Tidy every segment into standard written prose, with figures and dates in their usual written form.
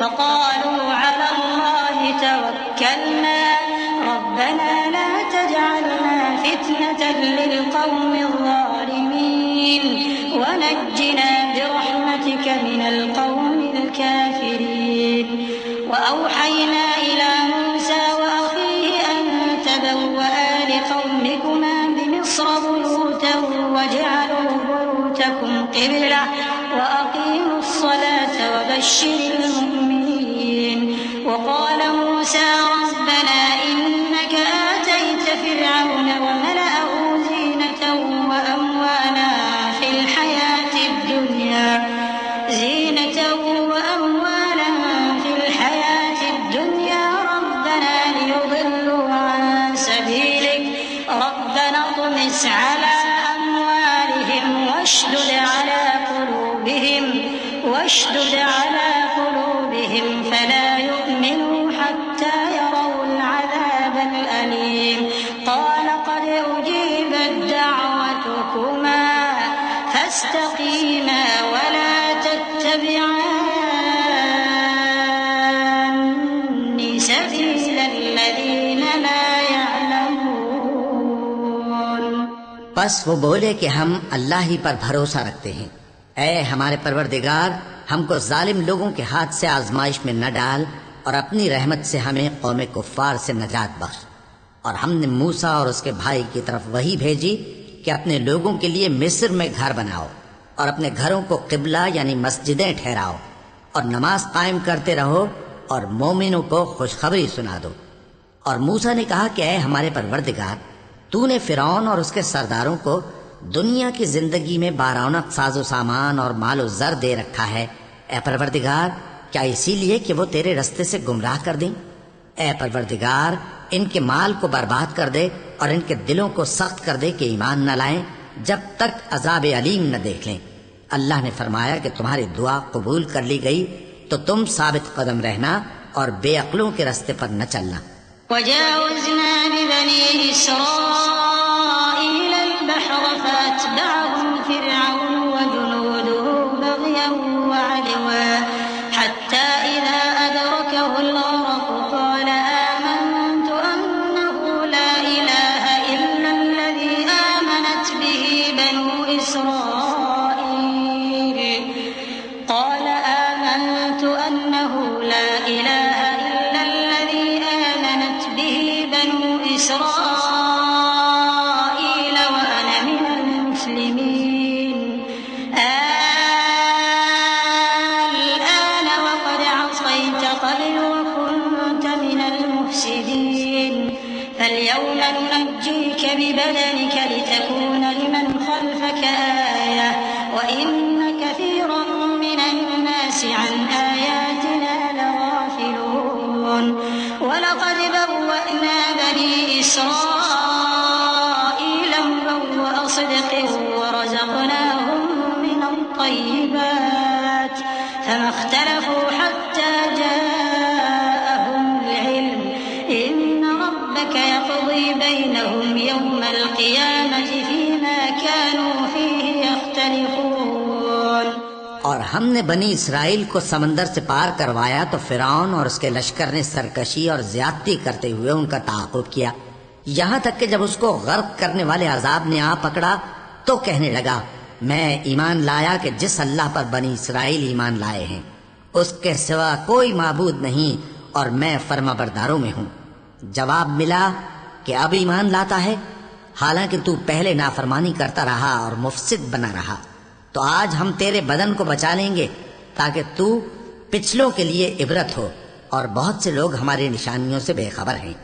फ़क़ालू अलल्लाहि तवक्कलना रब्बना ला तजअलना फितनतन लिलक़ौमिज़्ज़ालिमीन वनज्जिना बिरहमतिक मिनल क़ौमिल काफ़िरीन। वअवहयना इला मूसा वअख़ीहि अन तबव्वआ लिक़ौमिकुमा बिमिस्र बुयूतन वजअलू बुयूतकुम क़िबलह वअक़ीमुस्सलाता वबश्शिरिल मुमिनीन। वक़ाल मूसा रब्बना इन्नक आतैत फ़िरऔन वमलअहु ज़ीनतन वअमवाला फ़िल हयातिद दुन्या रब्बना लियुضिल्लू अन सबीलिक रब्बना طمس على أموالهم واشدد على قلوبهم فلا يؤمنوا حتى يروا العذاب الأليم قال قد أجيبت دعوتكما فاستقيما ولا تتبعان سبيل الذين لا يعلمون। बस वो बोले कि हम अल्लाह ही पर भरोसा रखते हैं। ऐ हमारे परवरदिगार, हमको जालिम लोगों के हाथ से आजमाइश में न डाल और अपनी रहमत से हमें कौम कुफ्फार से नजात बख्श। और हमने मूसा और उसके भाई की तरफ वही भेजी कि अपने लोगों के लिए मिस्र में घर बनाओ और अपने घरों को किबला यानी मस्जिदें ठहराओ और नमाज कायम करते रहो और मोमिनों को खुशखबरी सुना दो। और मूसा ने कहा कि ऐ हमारे परवरदिगार, तूने फिरौन और उसके सरदारों को दुनिया की जिंदगी में बारौनक साजो सामान और मालो जर दे रखा है। ए परवरदिगार, क्या इसीलिए कि वो तेरे रास्ते से गुमराह कर दें? ए परवरदिगार, इनके माल को बर्बाद कर दे और इनके दिलों को सख्त कर दे कि ईमान न लाएं जब तक अजाब अलीम न देख लें। अल्लाह ने फरमाया कि तुम्हारी दुआ कबूल कर ली गई तो तुम साबित कदम रहना और बेअक्लों के रास्ते पर न चलना। वजावज़ना बिबनी इस्राईल अल-बहर फअतबअहुम फिरऔन वजुनूदुहु बग़यन वअदवा हत्ता इज़ा अदरकहु अल-गरक़ क़ाल आमनतु अन्नहु ला इलाहा इल्ला अल्लज़ी आमनत बिही बनु इस्राईल क़ाल आमनतु अन्नहु ला इलाहा इल्ला अल्लज़ी आमनत बिही बनु इस्राईल वअना मिनल मुस्लिमीन। الآن وقد عصيت قبل وكنت من المفسدين فاليوم ننجيك ببدنك لتكون لمن خلفك آية وإن كثيرا من الناس عن آياتنا لغافلون ولقد بوأنا بني إسرائيل مبوأ صدق ورزقناهم من الطيبات فما اختلفوا حتى جاءهم العلم إن ربك يقضي بينهم يوم القيامة فيما كانوا فيه يختلفون। और हमने बनी इसराइल को समंदर से पार करवाया तो फिरौन और उसके लश्कर ने सरकशी और ज्यादती करते हुए उनका ताक़ुब किया, यहाँ तक कि जब उसको गर्क करने वाले अजाब ने आ पकड़ा तो कहने लगा, मैं ईमान लाया कि जिस अल्लाह पर बनी इसराइल ईमान लाए हैं उसके सिवा कोई माबूद नहीं और मैं फर्माबरदारों में हूँ। जवाब मिला कि अब ईमान लाता है, हालांकि तू पहले नाफरमानी करता रहा और मुफसिद बना रहा। तो आज हम तेरे बदन को बचा लेंगे ताकि तू पिछलों के लिए इबरत हो, और बहुत से लोग हमारी निशानियों से बेखबर हैं।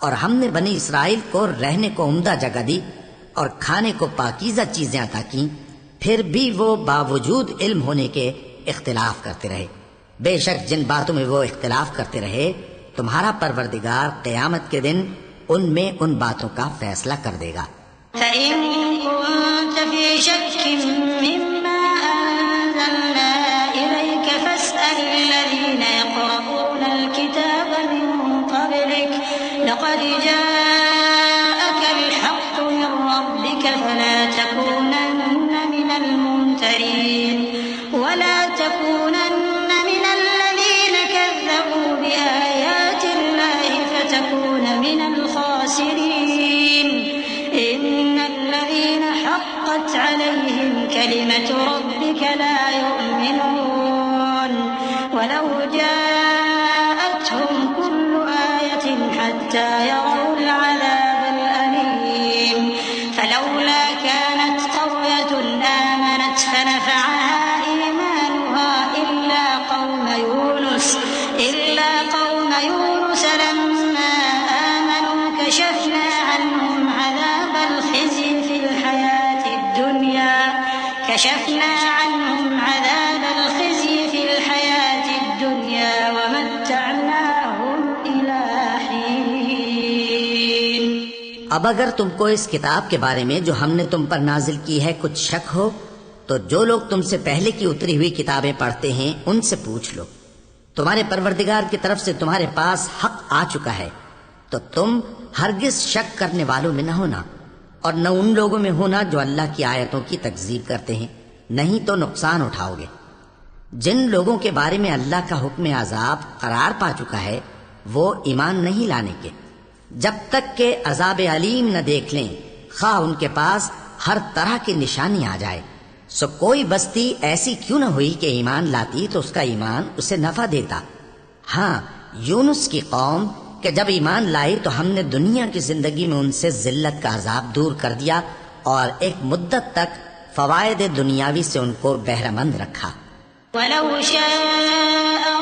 और हमने बनी इसराइल को रहने को उम्दा जगह दी और खाने को पाकीज़ा चीजें अता की, फिर भी वो बावजूद इल्म होने के इख्तिलाफ करते रहे। बेशक जिन बातों में वो इख्तिलाफ करते रहे, तुम्हारा परवरदिगार क़यामत के दिन उनमें उन बातों का फैसला कर देगा। लक़द जाअकल हक़्क़ु मिन रब्बिक फला तकूनन्न मिनल मुमतरीन वला तकूनन्न मिनल लज़ीना نعمة ربك لا يؤمنون ولو جاءتهم كل آية حتى يروا العذاب الأليم فلولا كانت قرية آمنت فنفعها إيمانها إلا قوم يونس لما آمنوا كشفنا عنهم عذاب الخزي في الحياة الدنيا ومتعناهم إلى حين. अब अगर तुमको इस किताब के बारे में जो हमने तुम पर नाजिल की है कुछ शक हो तो जो लोग तुमसे पहले की उतरी हुई किताबें पढ़ते हैं उनसे पूछ लो। तुम्हारे परवरदिगार की तरफ से तुम्हारे पास हक आ चुका है तो तुम हरगिज शक करने वालों में न होना और न उन लोगों में होना जो अल्लाह की आयतों की तकजीब करते हैं, नहीं तो नुकसान उठाओगे। जिन लोगों के बारे में अल्लाह का हुक्म अजाब करार पा चुका है वो ईमान नहीं लाने के जब तक के अजाब अलीम न देख लें, खा उनके पास हर तरह की निशानी आ जाए। सो कोई बस्ती ऐसी क्यों न हुई कि ईमान लाती तो उसका ईमान उसे नफा देता। हाँ, यूनुस की कौम कि जब ईमान लाई तो हमने दुनिया की जिंदगी में उनसे जिल्लत का अजाब दूर कर दिया और एक मुद्दत तक फवायद दुनियावी से उनको बहरमंद रखा। वलौ शाअ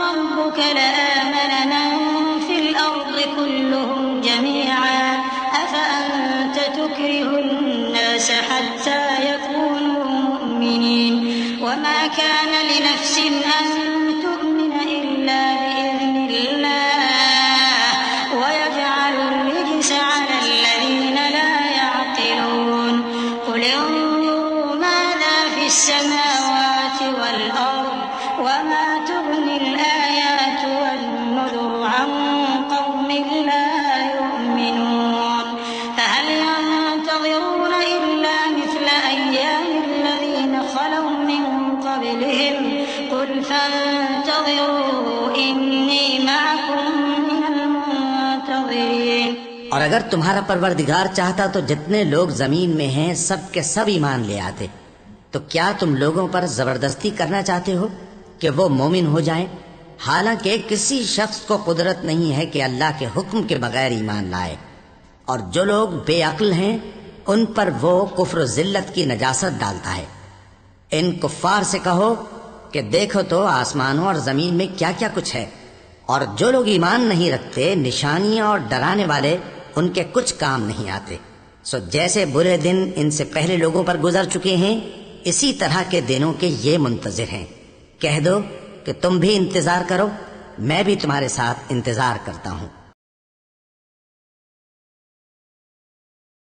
रब्बुक लआमन मन फिल अर्दि कुल्लुहुम जमीअन अफअंत तुक्रिहुन्नास हत्ता यकूनू मुमिनीन वमा कान लिनफ्सिन अन तु'मिन इल्ला बिइज़निल्लाह السماوات والأرض وما تغني الآيات والنذر عن قوم لا يؤمنون فهل ينتظرون إلا مثل أيام الذين خلوا من قبلهم قل فانتظروا إني معكم من المنتظرين. और अगर तुम्हारा परवरदिगार चाहता तो जितने लोग जमीन में हैं सब के सब ईमान ले आते। तो क्या तुम लोगों पर जबरदस्ती करना चाहते हो कि वो मोमिन हो जाएं? हालांकि किसी शख्स को कुदरत नहीं है कि अल्लाह के हुक्म के बगैर ईमान लाए। और जो लोग बेअक्ल हैं उन पर वो कुफ्र जिल्लत की नजासत डालता है। इन कुफ्फार से कहो कि देखो तो आसमानों और जमीन में क्या क्या कुछ है, और जो लोग ईमान नहीं रखते निशानियां और डराने वाले उनके कुछ काम नहीं आते। सो जैसे बुरे दिन इनसे पहले लोगों पर गुजर चुके हैं इसी तरह के दिनों के ये मुंतजिर हैं। कह दो कि तुम भी इंतजार करो, मैं भी तुम्हारे साथ इंतजार करता हूँ।